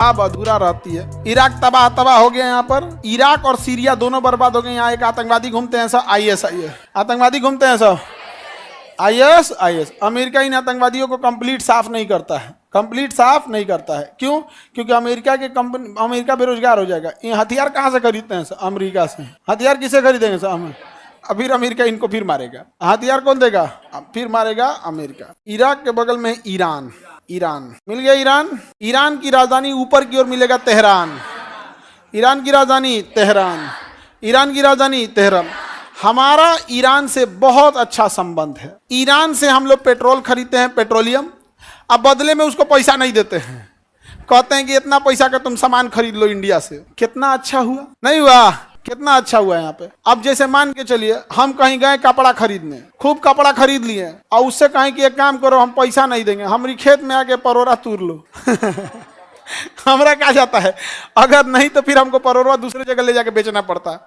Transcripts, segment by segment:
अब अधूरा रहती है। इराक तबाह हो गया। यहाँ पर इराक और सीरिया दोनों बर्बाद हो गए। यहाँ एक आतंकवादी घूमते हैं सब, IS आतंकवादी घूमते हैं सब, IS। अमेरिका इन आतंकवादियों को कंप्लीट साफ नहीं करता है, क्यों? क्योंकि अमेरिका बेरोजगार हो जाएगा। ये हथियार कहाँ से खरीदते हैं? अमेरिका से। हथियार किसे खरीदेंगे सर? फिर अमेरिका इनको फिर मारेगा। हथियार कौन देगा? फिर मारेगा अमेरिका। इराक के बगल में ईरान मिल गया। ईरान की राजधानी ऊपर की ओर मिलेगा तेहरान। ईरान की राजधानी तेहरान। हमारा ईरान से बहुत अच्छा संबंध है। ईरान से हम लोग पेट्रोल खरीदते हैं, पेट्रोलियम। अब बदले में उसको पैसा नहीं देते हैं, कहते हैं कि इतना पैसा का तुम सामान खरीद लो इंडिया से। कितना अच्छा हुआ? नहीं हुआ? कितना अच्छा हुआ यहाँ पे। अब जैसे मान के चलिए हम कहीं गए कपड़ा खरीदने, खूब कपड़ा खरीद लिए और उससे कहें कि एक काम करो, हम पैसा नहीं देंगे, हमारी खेत में आके परोरा तूर लो। हमरा क्या जाता है? अगर नहीं तो फिर हमको परोरा दूसरे जगह ले जाके बेचना पड़ता।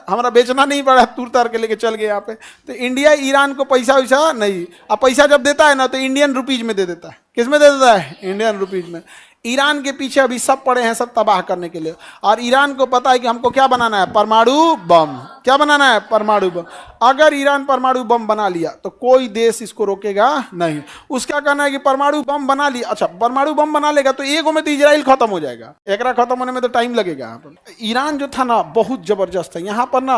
हमारा बेचना नहीं पड़ा, तूर तार के लेके चल गए यहाँ पे। तो इंडिया ईरान को पैसा वैसा नहीं। अब पैसा जब देता है ना तो इंडियन रुपीज में दे देता है। किस में दे देता है? इंडियन रुपीज में। ईरान के पीछे अभी सब पड़े हैं, सब तबाह करने के लिए। और ईरान को पता है कि हमको क्या बनाना है? परमाणु बम। क्या बनाना है? परमाणु बम। अगर ईरान परमाणु बम बना लिया तो कोई देश इसको रोकेगा नहीं। उसका कहना है कि परमाणु बम बना लिया, अच्छा परमाणु बम बना लेगा तो एक में तो इजराइल खत्म हो जाएगा। एकरा खत्म होने में तो टाइम लगेगा। ईरान जो था ना बहुत जबरदस्त है। यहाँ पर ना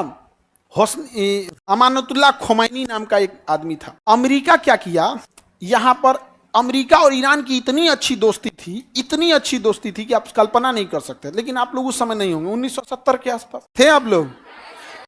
अमानतुल्लाह खोमैनी नाम का एक आदमी था। अमेरिका क्या किया, यहाँ पर अमेरिका और ईरान की इतनी अच्छी दोस्ती थी कि आप कल्पना नहीं कर सकते। लेकिन आप लोग उस समय नहीं होंगे, 1970 के आसपास थे आप लोग,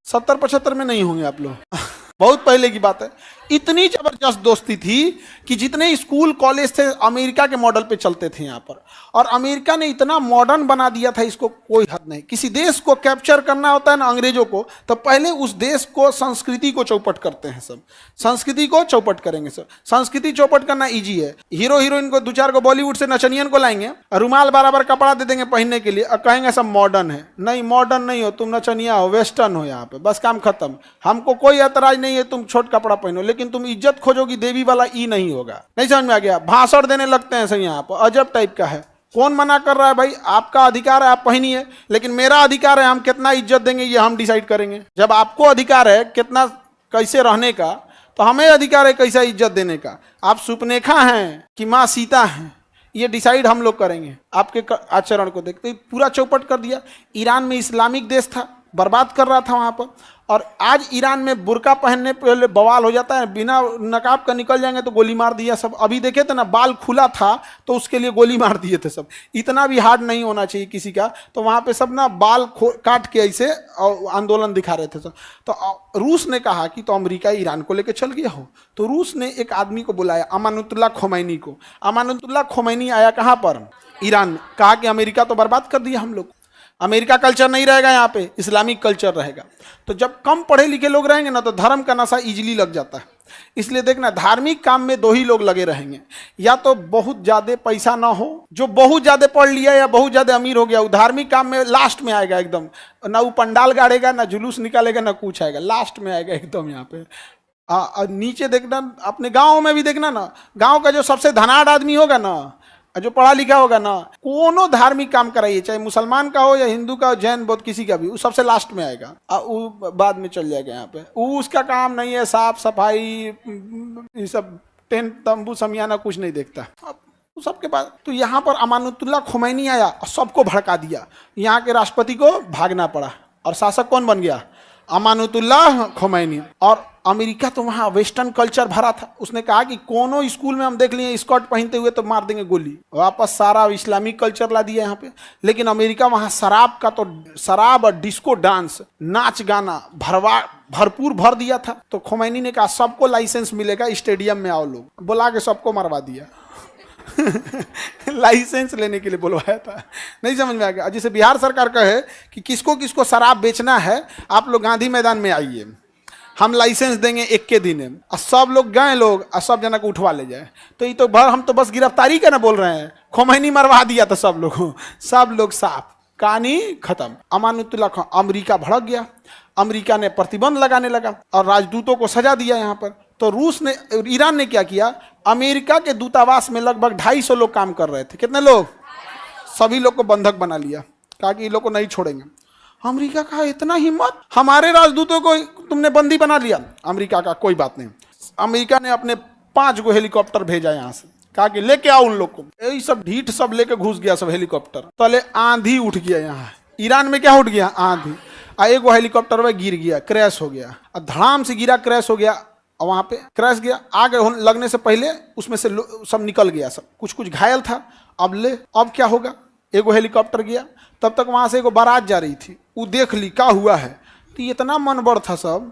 70-75 में नहीं होंगे आप लोग। बहुत पहले की बात है। इतनी जबरदस्त दोस्ती थी कि जितने स्कूल कॉलेज थे अमेरिका के मॉडल पे चलते थे यहाँ पर। और अमेरिका ने इतना मॉडर्न बना दिया था, इसको कोई हद नहीं। किसी देश को कैप्चर करना होता है ना अंग्रेजों को, तो पहले उस देश को संस्कृति को चौपट करते हैं सब। संस्कृति को चौपट करेंगे सब। संस्कृति चौपट करना ईजी है। हीरो हीरोइन को 2-4 को बॉलीवुड से नचनियन को लाएंगे, रुमाल बराबर कपड़ा दे देंगे पहनने के लिए और कहेंगे सब मॉडर्न है। नहीं, मॉडर्न नहीं हो, तुम नचनिया हो, वेस्टर्न हो यहाँ पे, बस काम खत्म। हमको कोई ऐतराज नहीं है तुम छोट कपड़ा पहनो, लेकिन तुम इज्जत खोजोगी देवी वाला ई नहीं होगा। नहीं समझ में आ गया? भाषण देने लगते हैं सही यहाँ पर, अजब टाइप का है। कौन मना कर रहा है भाई? आपका अधिकार है, आप पहनिए, लेकिन मेरा अधिकार है हम कितना इज्जत देंगे ये हम डिसाइड करेंगे। जब आपको अधिकार है कितना कैसे रहने का, तो हमें अधिकार है कैसा इज्जत देने का। आप सुपनेखा हैं कि माँ सीता हैं, ये डिसाइड हम लोग करेंगे। आपके आचरण को देखते पूरा चौपट कर दिया। ईरान में इस्लामिक देश था, बर्बाद कर रहा था वहाँ पर। और आज ईरान में बुर्का पहनने पहले बवाल हो जाता है, बिना नकाब का निकल जाएंगे तो गोली मार दिया सब। अभी देखे थे ना, बाल खुला था तो उसके लिए गोली मार दिए थे सब। इतना भी हार्ड नहीं होना चाहिए किसी का। तो वहाँ पे सब ना बाल काट के ऐसे आंदोलन दिखा रहे थे सब। तो रूस ने कहा कि तो अमेरिका ईरान को लेकर चल गया हो। तो रूस ने एक आदमी को बुलाया, अमानतुल्लाह खोमैनी को। अमानतुल्लाह खोमैनी आया कहाँ पर? ईरान में। कहा कि अमेरिका तो बर्बाद कर दिया हम लोग, अमेरिका कल्चर नहीं रहेगा यहाँ पे, इस्लामिक कल्चर रहेगा। तो जब कम पढ़े लिखे लोग रहेंगे ना तो धर्म का नशा इजीली लग जाता है। इसलिए देखना, धार्मिक काम में 2 ही लोग लगे रहेंगे, या तो बहुत ज्यादा पैसा ना हो, जो बहुत ज्यादा पढ़ लिया या बहुत ज्यादा अमीर हो गया, वो धार्मिक काम में लास्ट में आएगा एकदम। ना वो पंडाल गाड़ेगा, ना जुलूस निकालेगा, ना कुछ आएगा, लास्ट में आएगा एकदम यहाँ पे। नीचे देखना, अपने गाँव में भी देखना ना, गाँव का जो सबसे धनाढ़ आदमी होगा ना, जो पढ़ा लिखा होगा ना, कोनो धार्मिक काम कराइए, चाहे मुसलमान का हो या हिंदू का, जैन बौद्ध किसी का भी, वो सबसे लास्ट में आएगा। वो बाद में चल जाएगा यहाँ पे। वो उसका काम नहीं है, साफ सफाई ये सब, टेंट तंबू समियाना कुछ नहीं देखता सबके पास। तो यहाँ पर अमानतुल्लाह खोमैनी आया और सबको भड़का दिया। यहाँ के राष्ट्रपति को भागना पड़ा और शासक कौन बन गया? अमानतुल्लाह खोमैनी। और अमेरिका तो वहाँ वेस्टर्न कल्चर भरा था। उसने कहा कि कोनो स्कूल में हम देख लिए स्कर्ट पहनते हुए तो मार देंगे गोली। वापस सारा इस्लामिक कल्चर ला दिया यहाँ पे। लेकिन अमेरिका वहाँ शराब और डिस्को डांस, नाच गाना भरपूर भर दिया था। तो खोमैनी ने कहा सबको लाइसेंस मिलेगा, स्टेडियम में आओ लोग, बुला के सबको मरवा दिया। लाइसेंस लेने के लिए बुलवाया था। नहीं समझ में आ गया? जैसे बिहार सरकार कहे कि किसको किसको शराब बेचना है, आप लोग गांधी मैदान में आइए, हम लाइसेंस देंगे 1 के दिन। और सब लोग गए लोग और सब जना को उठवा ले जाए। तो ये तो हम तो बस गिरफ्तारी का ना बोल रहे हैं, खोमैनी मरवा दिया था सब लोग साफ, कहानी खत्म। अमानतुल्लाह अमेरिका भड़क गया। अमेरिका ने प्रतिबंध लगाने लगा और राजदूतों को सजा दिया यहाँ पर। तो ईरान ने क्या किया? अमेरिका के दूतावास में लगभग 250 लोग काम कर रहे थे। कितने लोग? सभी लोग को बंधक बना लिया, कहा कि ये लोग को नहीं छोड़ेंगे। अमेरिका का इतना हिम्मत, हमारे राजदूतों को तुमने बंदी बना लिया। अमेरिका का कोई बात नहीं, अमेरिका ने अपने 5 गो हेलीकॉप्टर भेजा यहाँ से, कहा कि लेके आओ उन लोग को। यही सब ढीठ सब लेके घुस गया सब हेलीकॉप्टर। तले आंधी उठ गया यहाँ ईरान में, क्या उठ गया? आंधी। एक वो हेलीकॉप्टर में गिर गया, क्रैश हो गया, धड़ाम से गिरा, क्रैश हो गया, और वहाँ पे क्रैश गया। आग लगने से पहले उसमें से सब निकल गया, सब कुछ घायल था। अब क्या होगा? एगो हेलीकॉप्टर गया, तब तक वहाँ से एगो बारात जा रही थी, वो देख ली क्या हुआ है, तो इतना मनबड़ था, सब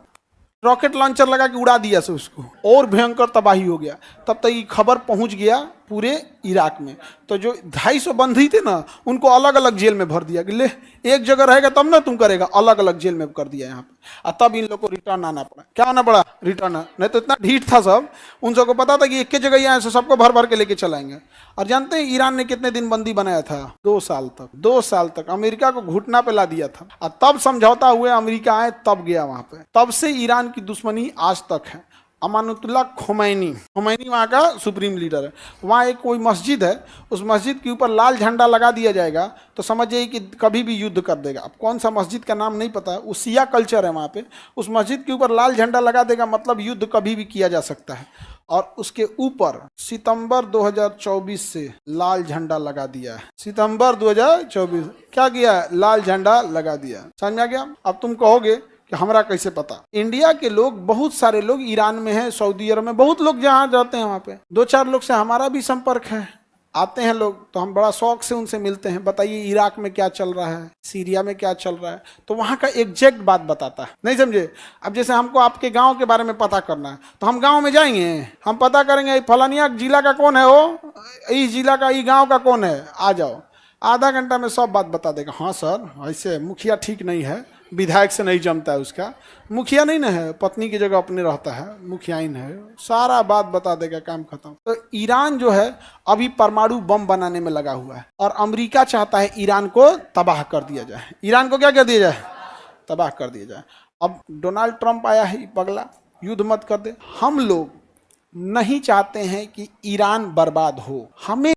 रॉकेट लॉन्चर लगा के उड़ा दिया से उसको, और भयंकर तबाही हो गया। तब तक ये खबर पहुंच गया पूरे इराक में। तो जो 250 बंदी थे ना, उनको अलग अलग जेल में भर दिया कि ले, एक जगह रहेगा तब ना तुम करेगा, अलग अलग जेल में कर दिया यहाँ पे। और तब इन लोग को रिटर्न आना पड़ा। क्या आना पड़ा? रिटर्न। नहीं तो इतना ढीठ था सब, उन सबको पता था कि एक जगह यहाँ से सबको भर भर के लेके चलाएंगे। और जानते हैं ईरान ने कितने दिन बंदी बनाया था? 2 साल तक। 2 साल तक अमेरिका को घुटना पे ला दिया था। और तब समझौता हुए, अमेरिका आए तब गया वहां पे। तब से ईरान की दुश्मनी आज तक है। अमानुतुल्लाह खोमैनी वहाँ का सुप्रीम लीडर है। वहाँ एक कोई मस्जिद है, उस मस्जिद के ऊपर लाल झंडा लगा दिया जाएगा तो समझिए कि कभी भी युद्ध कर देगा। अब कौन सा मस्जिद का नाम नहीं पता, वो शिया कल्चर है वहाँ पे। उस मस्जिद के ऊपर लाल झंडा लगा देगा मतलब युद्ध कभी भी किया जा सकता है। और उसके ऊपर सितंबर 2024 से लाल झंडा लगा दिया है। सितंबर 2024 क्या किया? लाल झंडा लगा दिया। समझ में आ गया? अब तुम कहोगे कि हमरा कैसे पता? इंडिया के लोग, बहुत सारे लोग ईरान में हैं, सऊदी अरब में, बहुत लोग जहाँ जाते हैं वहाँ पे 2-4 लोग से हमारा भी संपर्क है। आते हैं लोग तो हम बड़ा शौक से उनसे मिलते हैं, बताइए इराक में क्या चल रहा है, सीरिया में क्या चल रहा है, तो वहाँ का एग्जैक्ट बात बताता है। नहीं समझे? अब जैसे हमको आपके गांव के बारे में पता करना है तो हम गांव में जाएंगे, हम पता करेंगे फलानिया जिला का कौन है, वो इस जिला का, इस गाँव का कौन है, आ जाओ। आधा घंटा में सब बात बता देगा। हाँ सर, ऐसे मुखिया ठीक नहीं है, विधायक से नहीं जमता है, उसका मुखिया नहीं ना है, पत्नी की जगह अपने रहता है, मुखियाइन है, सारा बात बता देगा, काम खत्म। तो ईरान जो है अभी परमाणु बम बनाने में लगा हुआ है और अमेरिका चाहता है ईरान को तबाह कर दिया जाए। ईरान को क्या कर दिया जाए? तबाह कर दिया जाए। अब डोनाल्ड ट्रंप आया है, पगला युद्ध मत कर दे। हम लोग नहीं चाहते हैं कि ईरान बर्बाद हो, हमें